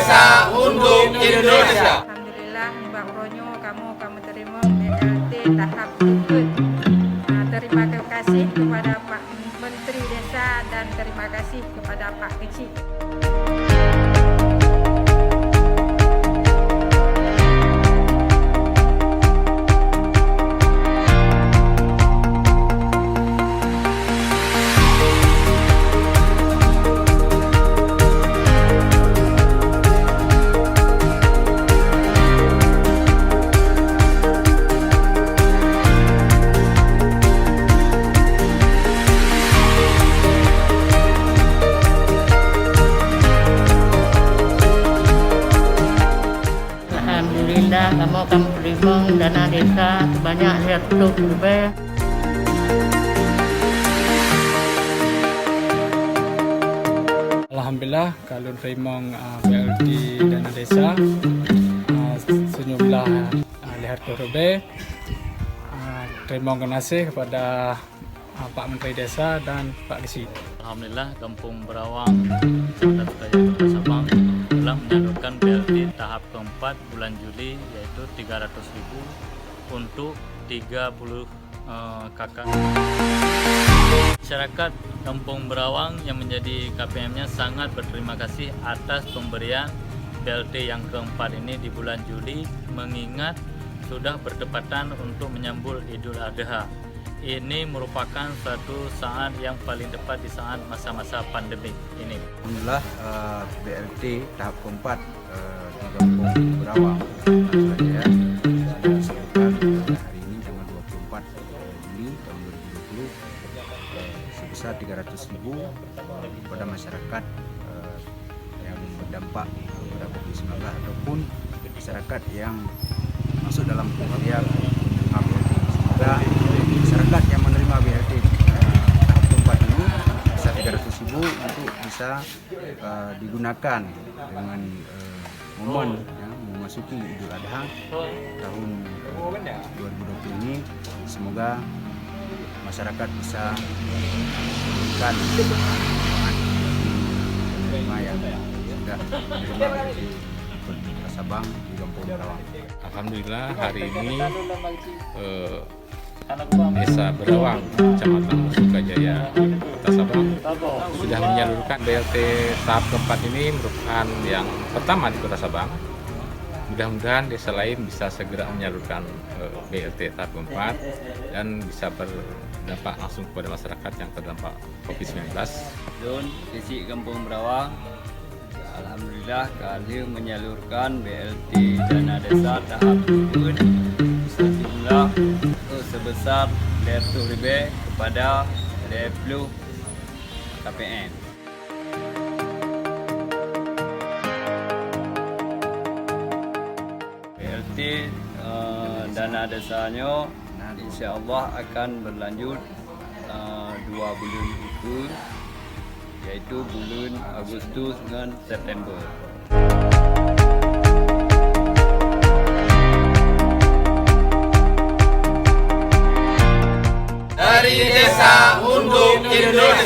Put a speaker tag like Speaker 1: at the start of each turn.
Speaker 1: desa untuk Indonesia.
Speaker 2: Alhamdulillah, Mbak Ronyo, kamu terima BLT tahap berikut. Terima kasih kepada Pak Menteri Desa dan terima kasih kepada Pak Kecil.
Speaker 3: Alhamdulillah, kamu terima dana desa sebanyak 100 lebih.
Speaker 4: Alhamdulillah, kalau terima BLT dana desa sejumlah 100 lebih. Terima kasih kepada Pak Menteri Desa dan Pak Kesi.
Speaker 5: Alhamdulillah, Kampung Berawang, Kecamatan Sukajaya, Kota Sabang telah menyalurkan BLT tahap keempat bulan Juli, yaitu 300.000 untuk 30 kakak. Masyarakat Kampung Berawang yang menjadi KPM-nya sangat berterima kasih atas pemberian BLT yang keempat ini di bulan Juli, mengingat sudah bertepatan untuk menyambut Idul Adha. Ini merupakan suatu saat yang paling tepat di saat masa-masa pandemi ini.
Speaker 6: Alhamdulillah, BLT tahap keempat di Kampung Berawang, Surabaya, saya disalurkan hari ini tanggal 24 Juli tahun 2020 sebesar 300.000 kepada masyarakat yang berdampak pada COVID-19 ataupun masyarakat yang masuk dalam kriteria BLT. Semoga masyarakat yang menerima BLT tahap keempat ini bisa 300.000 untuk bisa digunakan dengan momen yang memasuki Idul Adha tahun 2020 ini. Semoga masyarakat bisa memberikan penerima yang sudah menerima BLT Kota Sabang di Kampung Berawang.
Speaker 7: Alhamdulillah, hari ini Desa Berawang, Kecamatan Sukajaya, Kota Sabang sudah menyalurkan BLT tahap keempat. Ini merupakan yang pertama di Kota Sabang. Mudah-mudahan desa lain bisa segera menyalurkan BLT tahap keempat dan bisa berdampak langsung kepada masyarakat yang terdampak COVID-19.
Speaker 8: Desa Kampung Berawang, alhamdulillah kami menyalurkan BLT dana desa tahap berikut sejumlah sebesar 100 lebih kepada 20 KPM. BLT dana desanya insya Allah akan berlanjut 2 bulan itu, yaitu bulan Agustus dan September.
Speaker 1: Dari desa untuk Indonesia.